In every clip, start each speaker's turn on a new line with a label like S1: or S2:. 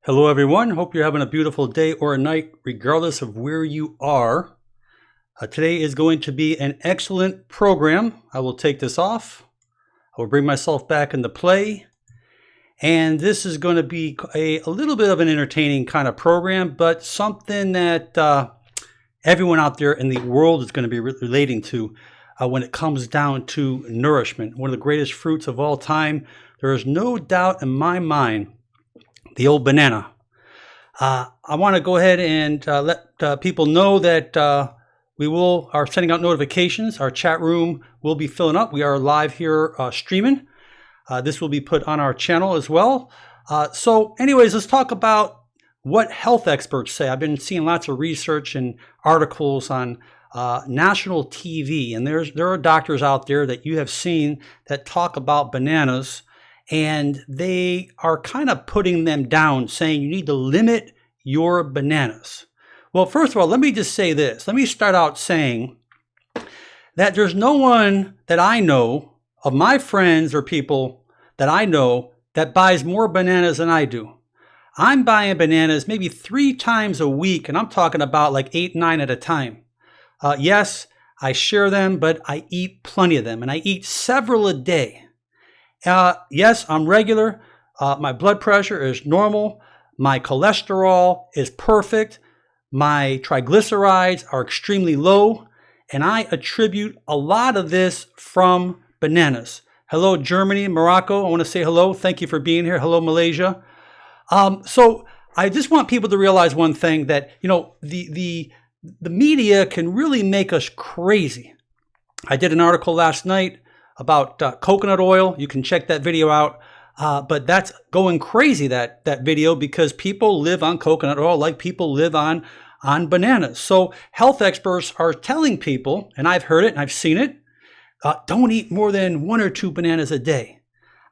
S1: Hello, everyone. Hope you're having a beautiful day or a night, regardless of where you are. Today is going to be an excellent program. I will take this off. I will bring myself back into play. And this is going to be a little bit of an entertaining kind of program, but something that everyone out there in the world is going to be relating to when it comes down to nourishment. One of the greatest fruits of all time. There is no doubt in my mind, the old banana. I want to go ahead and let people know that we are sending out notifications. Our chat room will be filling up. We are live here streaming. This will be put on our channel as well. So anyways, let's talk about what health experts say. I've been seeing lots of research and articles on national TV, and there are doctors out there that you have seen that talk about bananas, and they are kind of putting them down, saying you need to limit your bananas. Well, first of all, let me just say this. Let me start out saying that there's no one that I know of my friends or people that I know that buys more bananas than I do. I'm buying bananas maybe 3 times a week, and I'm talking about like 8, 9 at a time. Yes, I share them, but I eat plenty of them, and I eat several a day. Yes, I'm regular. My blood pressure is normal. My cholesterol is perfect. My triglycerides are extremely low. And I attribute a lot of this from bananas. Hello, Germany, Morocco. I want to say hello. Thank you for being here. Hello, Malaysia. So I just want people to realize one thing, that, you know, the media can really make us crazy. I did an article last night about coconut oil. You can check that video out. But that's going crazy, that video, because people live on coconut oil like people live on bananas. So health experts are telling people, and I've heard it and I've seen it, don't eat more than 1 or 2 bananas a day.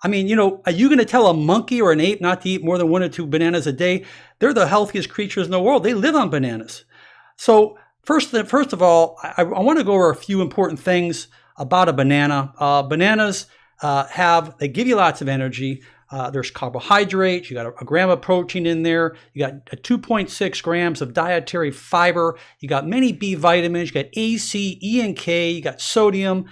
S1: I mean, you know, are you going to tell a monkey or an ape not to eat more than 1 or 2 bananas a day? They're the healthiest creatures in the world. They live on bananas. So first of all, I want to go over a few important things about a banana. Bananas they give you lots of energy. There's carbohydrates. You got a gram of protein in there. You got 2.6 grams of dietary fiber. You got many B vitamins. You got A, C, E, and K. You got sodium.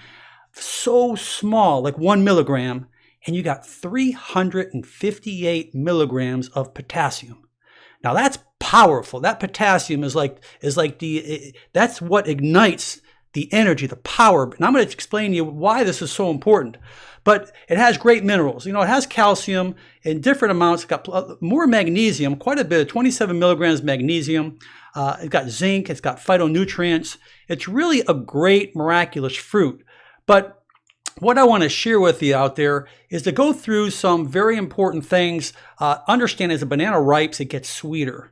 S1: So small, like 1 milligram. And you got 358 milligrams of potassium. Now that's powerful. That potassium is like that's what ignites the energy, the power. And I'm going to explain to you why this is so important. But it has great minerals. You know, it has calcium in different amounts. It's got more magnesium, quite a bit, 27 milligrams magnesium. It's got zinc. It's got phytonutrients. It's really a great, miraculous fruit. But what I want to share with you out there is to go through some very important things. Understand, as a banana ripes, it gets sweeter.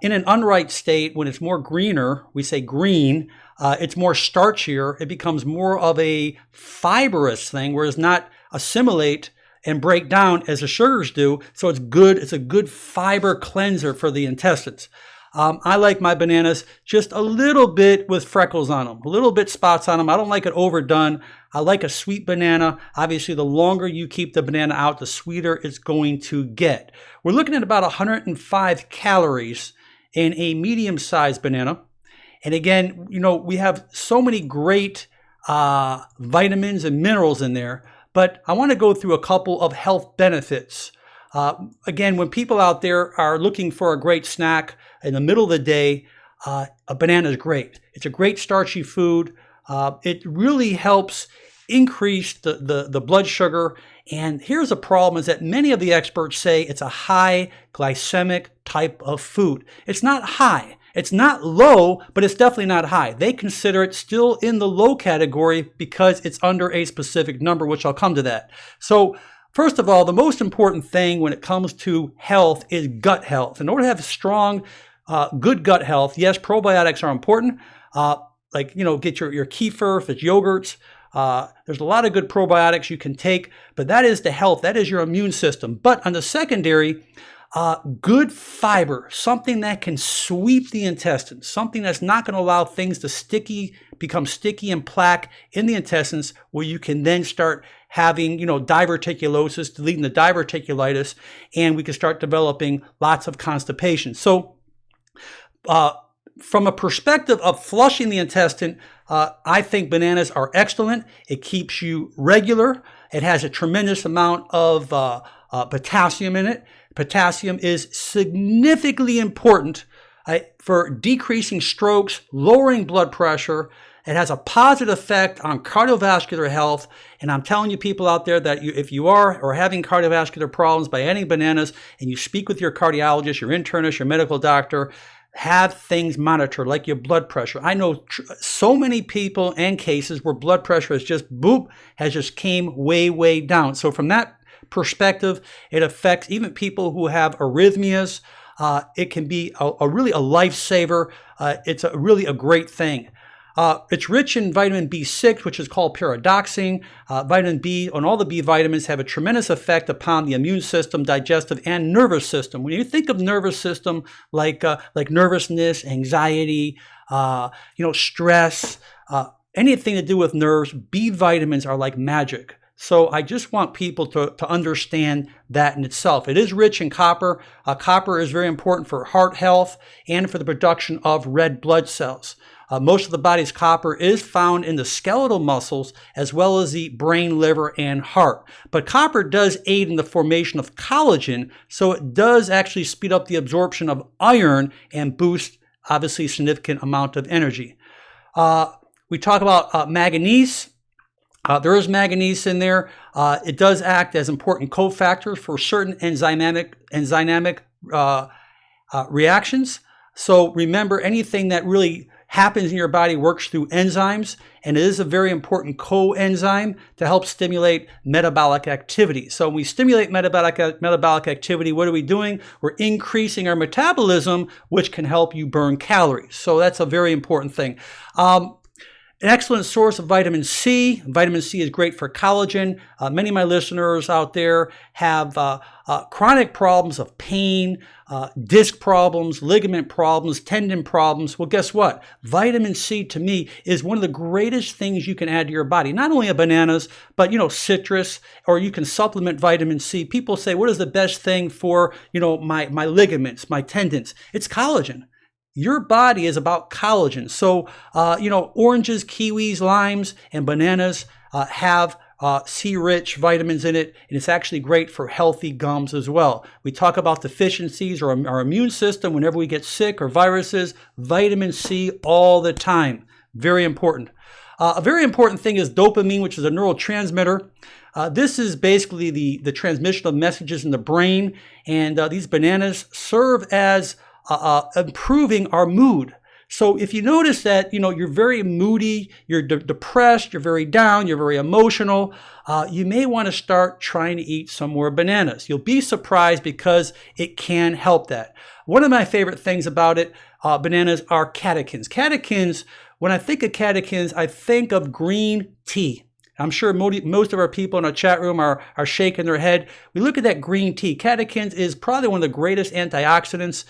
S1: In an unripe state, when it's more greener, we say green, it's more starchier. It becomes more of a fibrous thing, where it's not assimilate and break down as the sugars do. So it's good. It's a good fiber cleanser for the intestines. I like my bananas just a little bit with freckles on them, a little bit spots on them. I don't like it overdone. I like a sweet banana. Obviously, the longer you keep the banana out, the sweeter it's going to get. We're looking at about 105 calories in a medium-sized banana. And again, you know, we have so many great vitamins and minerals in there, but I want to go through a couple of health benefits. Again, when people out there are looking for a great snack in the middle of the day, a banana is great. It's a great starchy food. It really helps increase the blood sugar. And here's a problem, is that many of the experts say it's a high glycemic type of food. It's not high. It's not low, but it's definitely not high. They consider it still in the low category because it's under a specific number, which I'll come to that. So first of all, the most important thing when it comes to health is gut health. In order to have strong, good gut health, yes, probiotics are important. Like, you know, get your kefir, if it's yogurts. There's a lot of good probiotics you can take, but that is the health. That is your immune system. But on the secondary, Good fiber, something that can sweep the intestines, something that's not going to allow things to become sticky and plaque in the intestines, where you can then start having, diverticulosis, leading to diverticulitis, and we can start developing lots of constipation. So, from a perspective of flushing the intestine, I think bananas are excellent. It keeps you regular. It has a tremendous amount of potassium in it. Potassium is significantly important for decreasing strokes, lowering blood pressure. It has a positive effect on cardiovascular health. And I'm telling you, people out there, that if you are or having cardiovascular problems by adding bananas, and you speak with your cardiologist, your internist, your medical doctor, have things monitored, like your blood pressure. I know so many people and cases where blood pressure has just came way, way down. So from that perspective, it affects even people who have arrhythmias. It can be really a lifesaver. It's really a great thing. It's rich in vitamin B6, which is called pyridoxine. Vitamin B and all the B vitamins have a tremendous effect upon the immune system, digestive, and nervous system. When you think of nervous system, like nervousness, anxiety, stress, anything to do with nerves, B vitamins are like magic. So I just want people to understand that in itself. It is rich in copper. Copper is very important for heart health and for the production of red blood cells. Most of the body's copper is found in the skeletal muscles, as well as the brain, liver, and heart. But copper does aid in the formation of collagen, so it does actually speed up the absorption of iron and boost, obviously, a significant amount of energy. We talk about manganese. There is manganese in there. It does act as important cofactors for certain enzymatic reactions. So remember, anything that really happens in your body works through enzymes, and it is a very important coenzyme to help stimulate metabolic activity. So when we stimulate metabolic activity, what are we doing? We're increasing our metabolism, which can help you burn calories. So that's a very important thing. An excellent source of vitamin C. Vitamin C is great for collagen. Many of my listeners out there have chronic problems of pain, disc problems, ligament problems, tendon problems. Well, guess what? Vitamin C, to me, is one of the greatest things you can add to your body. Not only bananas, but, citrus, or you can supplement vitamin C. People say, what is the best thing for, my ligaments, my tendons? It's collagen. Your body is about collagen. So, oranges, kiwis, limes, and bananas have C-rich vitamins in it, and it's actually great for healthy gums as well. We talk about deficiencies or our immune system whenever we get sick or viruses. Vitamin C all the time. Very important. A very important thing is dopamine, which is a neurotransmitter. This is basically the transmission of messages in the brain, and these bananas serve as improving our mood. So if you notice that, you're very moody, you're depressed, you're very down, you're very emotional, you may want to start trying to eat some more bananas. You'll be surprised because it can help that. One of my favorite things about it, bananas, are catechins. Catechins, when I think of catechins, I think of green tea. I'm sure most of our people in our chat room are shaking their head. We look at that green tea. Catechins is probably one of the greatest antioxidants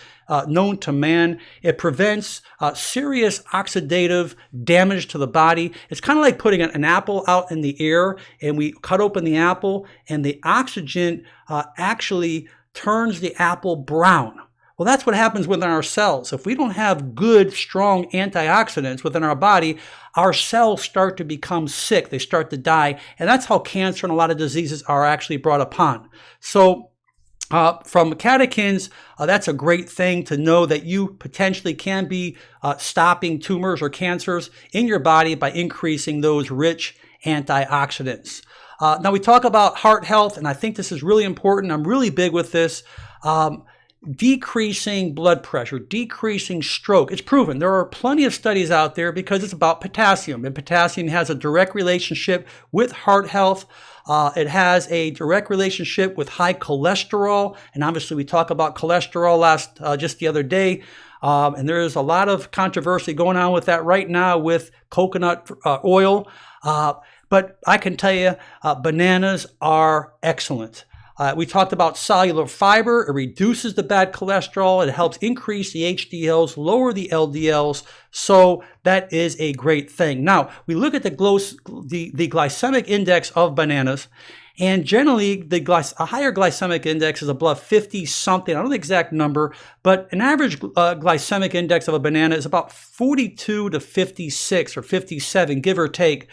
S1: known to man. It prevents serious oxidative damage to the body. It's kind of like putting an apple out in the air, and we cut open the apple, and the oxygen actually turns the apple brown. Well, that's what happens within our cells. If we don't have good, strong antioxidants within our body, our cells start to become sick. They start to die. And that's how cancer and a lot of diseases are actually brought upon. So from catechins, that's a great thing to know that you potentially can be stopping tumors or cancers in your body by increasing those rich antioxidants. Now we talk about heart health, and I think this is really important. I'm really big with this. Decreasing blood pressure, decreasing stroke. It's proven. There are plenty of studies out there because it's about potassium, and potassium has a direct relationship with heart health. It has a direct relationship with high cholesterol, and obviously we talked about cholesterol just the other day, and there is a lot of controversy going on with that right now with coconut oil. But I can tell you, bananas are excellent. We talked about cellular fiber. It reduces the bad cholesterol. It helps increase the HDLs, lower the LDLs. So that is a great thing. Now, we look at the glycemic index of bananas. And generally, a higher glycemic index is above 50 something. I don't know the exact number, but an average glycemic index of a banana is about 42 to 56 or 57, give or take,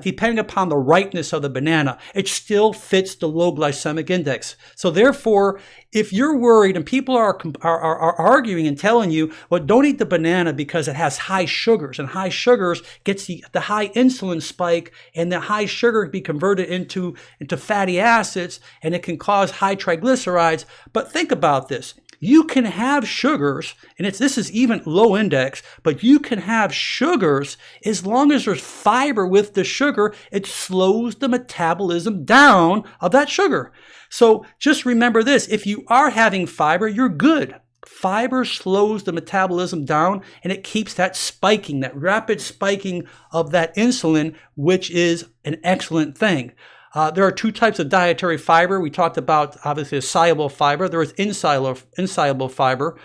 S1: depending upon the ripeness of the banana. It still fits the low glycemic index. So therefore, if you're worried and people are arguing and telling you, well, don't eat the banana because it has high sugars, and high sugars gets the high insulin spike, and the high sugar can be converted into fatty acids, and it can cause high triglycerides. But think about this. You can have sugars, and this is even low index, but you can have sugars as long as there's fiber with the sugar. It slows the metabolism down of that sugar. So just remember this. If you are having fiber, you're good. Fiber slows the metabolism down, and it keeps that spiking, that rapid spiking of that insulin, which is an excellent thing. There are two types of dietary fiber. We talked about, obviously, a soluble fiber. There is insoluble fiber.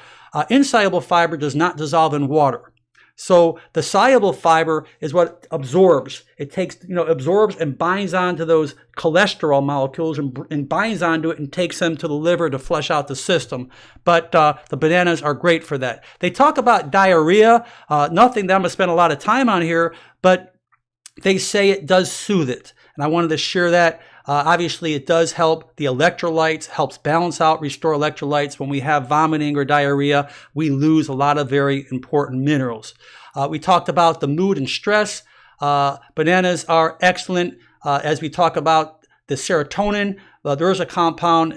S1: Insoluble fiber does not dissolve in water. So the soluble fiber is what absorbs. It absorbs and binds onto those cholesterol molecules and binds onto it and takes them to the liver to flush out the system. But the bananas are great for that. They talk about diarrhea, nothing that I'm going to spend a lot of time on here, but they say it does soothe it. And I wanted to share that. Obviously, it does help the electrolytes, helps balance out, restore electrolytes. When we have vomiting or diarrhea, we lose a lot of very important minerals. We talked about the mood and stress. Bananas are excellent as we talk about the serotonin. There is a compound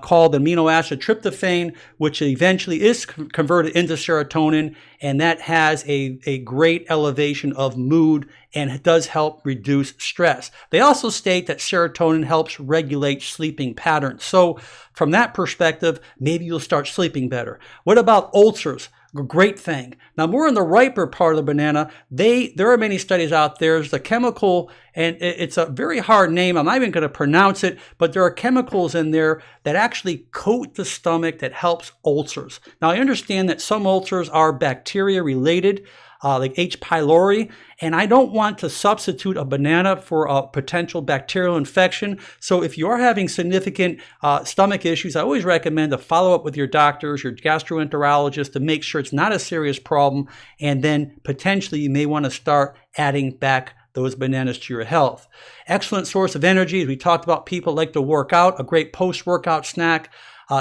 S1: called amino acid tryptophan, which eventually is converted into serotonin, and that has a great elevation of mood, and it does help reduce stress. They also state that serotonin helps regulate sleeping patterns. So from that perspective, maybe you'll start sleeping better. What about ulcers? Great thing. Now, more in the riper part of the banana, there are many studies out there. There's a chemical, and it's a very hard name. I'm not even going to pronounce it, but there are chemicals in there that actually coat the stomach that helps ulcers. Now, I understand that some ulcers are bacteria related, like H. pylori, and I don't want to substitute a banana for a potential bacterial infection. So if you are having significant stomach issues, I always recommend to follow up with your doctors, your gastroenterologist, to make sure it's not a serious problem, and then potentially you may want to start adding back those bananas to your health. Excellent source of energy. As we talked about, people like to work out, a great post-workout snack.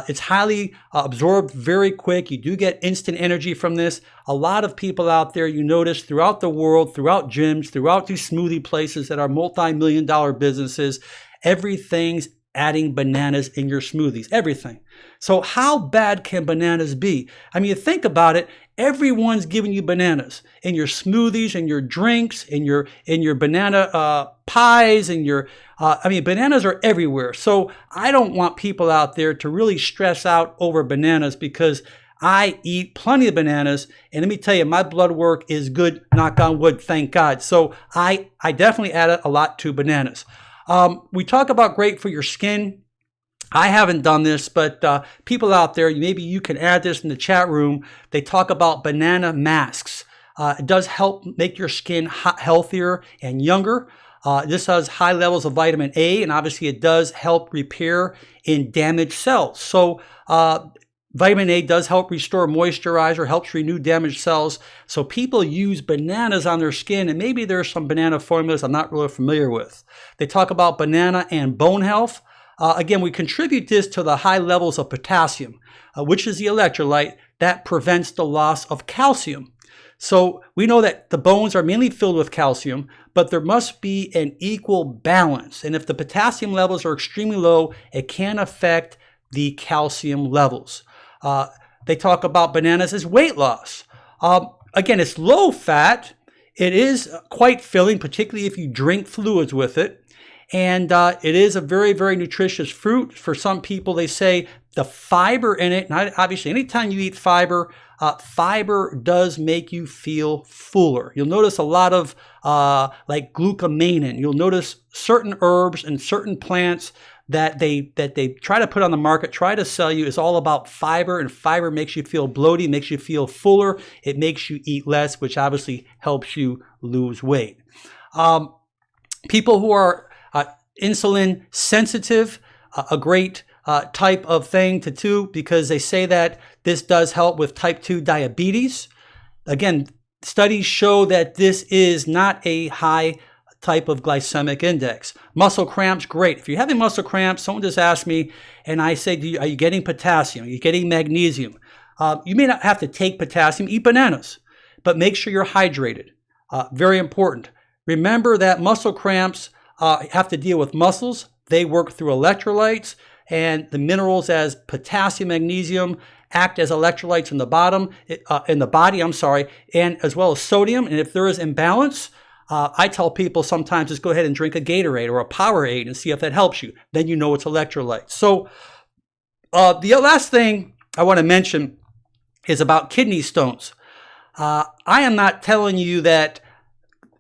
S1: It's highly absorbed very quick. You do get instant energy from this. A lot of people out there, you notice throughout the world, throughout gyms, throughout these smoothie places that are multi-million-dollar businesses, everything's adding bananas in your smoothies, everything. So how bad can bananas be? I mean, you think about it, everyone's giving you bananas in your smoothies, in your drinks, in your banana pies, and bananas are everywhere. So I don't want people out there to really stress out over bananas, because I eat plenty of bananas, and let me tell you, my blood work is good, knock on wood, thank God. So I definitely add a lot to bananas. We talk about great for your skin. I haven't done this, but people out there, maybe you can add this in the chat room. They talk about banana masks. It does help make your skin healthier and younger. This has high levels of vitamin A, and obviously it does help repair in damaged cells. So vitamin A does help restore moisturizer, helps renew damaged cells. So people use bananas on their skin, and maybe there's some banana formulas I'm not really familiar with. They talk about banana and bone health. Again, we contribute this to the high levels of potassium, which is the electrolyte that prevents the loss of calcium. So we know that the bones are mainly filled with calcium, but there must be an equal balance. And if the potassium levels are extremely low, it can affect the calcium levels. They talk about bananas as weight loss. Again, it's low fat. It is quite filling, particularly if you drink fluids with it. And it is a very, very nutritious fruit. For some people, they say the fiber in it, and obviously anytime you eat fiber, fiber does make you feel fuller. You'll notice a lot of like glucomannan. You'll notice certain herbs and certain plants that they try to put on the market, try to sell you, is all about fiber, and fiber makes you feel bloated, makes you feel fuller, it makes you eat less, which obviously helps you lose weight. People who are insulin sensitive, a great type of thing to do, because they say that this does help with type 2 diabetes. Again, studies show that this is not a high type of glycemic index. Muscle cramps, great. If you're having muscle cramps, someone just asked me, and I say, are you getting potassium? Are you getting magnesium? You may not have to take potassium, eat bananas, but make sure you're hydrated. Very important. Remember that muscle cramps have to deal with muscles. They work through electrolytes, and the minerals as potassium, magnesium act as electrolytes in the body, and as well as sodium. And if there is imbalance, I tell people sometimes just go ahead and drink a Gatorade or a Powerade and see if that helps you. Then you know it's electrolytes. So the last thing I want to mention is about kidney stones. I am not telling you that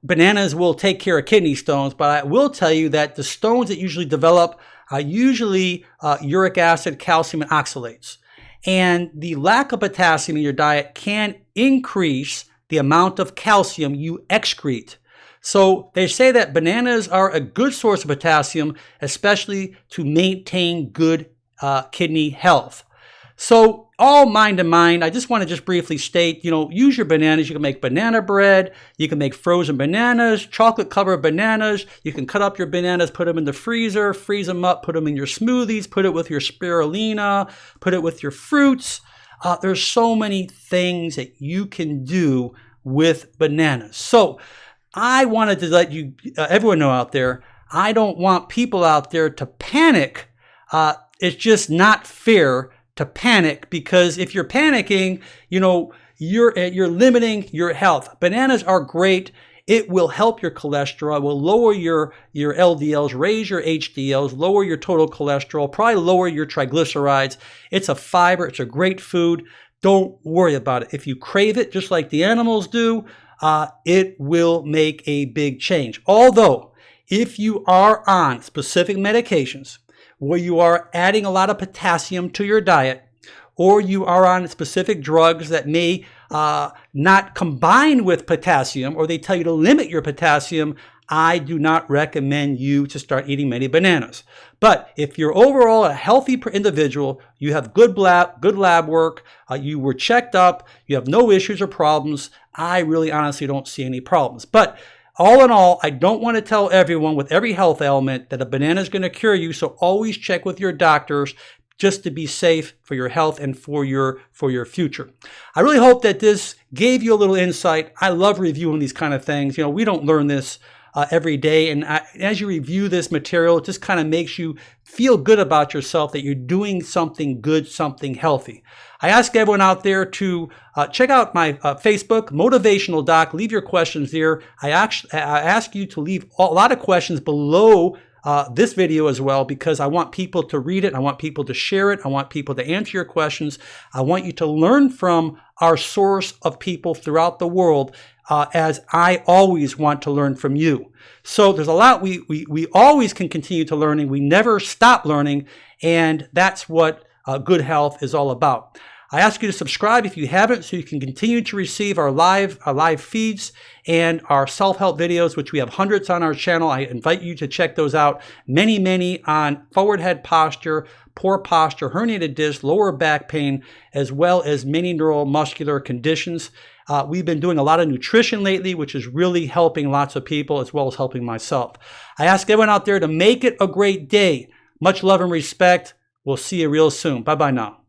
S1: bananas will take care of kidney stones, but I will tell you that the stones that usually develop are usually uric acid, calcium, and oxalates. And the lack of potassium in your diet can increase the amount of calcium you excrete. So they say that bananas are a good source of potassium, especially to maintain good kidney health. So all mind to mind, I just want to just briefly state, use your bananas. You can make banana bread. You can make frozen bananas, chocolate covered bananas. You can cut up your bananas, put them in the freezer, freeze them up, put them in your smoothies, put it with your spirulina, put it with your fruits. There's so many things that you can do with bananas. So I wanted to let you, everyone know out there, I don't want people out there to panic. It's just not fair to panic, because if you're panicking, you're limiting your health. Bananas are great. It will help your cholesterol, will lower your LDLs, raise your HDLs, lower your total cholesterol, probably lower your triglycerides. It's a fiber. It's a great food. Don't worry about it. If you crave it, just like the animals do, it will make a big change. Although, if you are on specific medications where you are adding a lot of potassium to your diet, or you are on specific drugs that may not combine with potassium, or they tell you to limit your potassium, I do not recommend you to start eating many bananas. But if you're overall a healthy individual, you have good lab work, you were checked up, you have no issues or problems, I really honestly don't see any problems. But all in all, I don't want to tell everyone with every health ailment that a banana is going to cure you, so always check with your doctors just to be safe for your health and for your future. I really hope that this gave you a little insight. I love reviewing these kind of things. We don't learn this every day, and as you review this material, it just kind of makes you feel good about yourself, that you're doing something good, something healthy. I ask everyone out there to check out my Facebook, Motivational Doc. Leave your questions there. I ask you to leave a lot of questions below this video as well, because I want people to read it. I want people to share it. I want people to answer your questions. I want you to learn from our source of people throughout the world, as I always want to learn from you. So there's a lot we always can continue to learning. We never stop learning, and that's what good health is all about. I ask you to subscribe if you haven't, so you can continue to receive our live feeds and our self-help videos, which we have hundreds on our channel. I invite you to check those out. Many on forward head posture, poor posture, herniated disc, lower back pain, as well as many neuromuscular conditions. We've been doing a lot of nutrition lately, which is really helping lots of people, as well as helping myself. I ask everyone out there to make it a great day. Much love and respect. We'll see you real soon. Bye-bye now.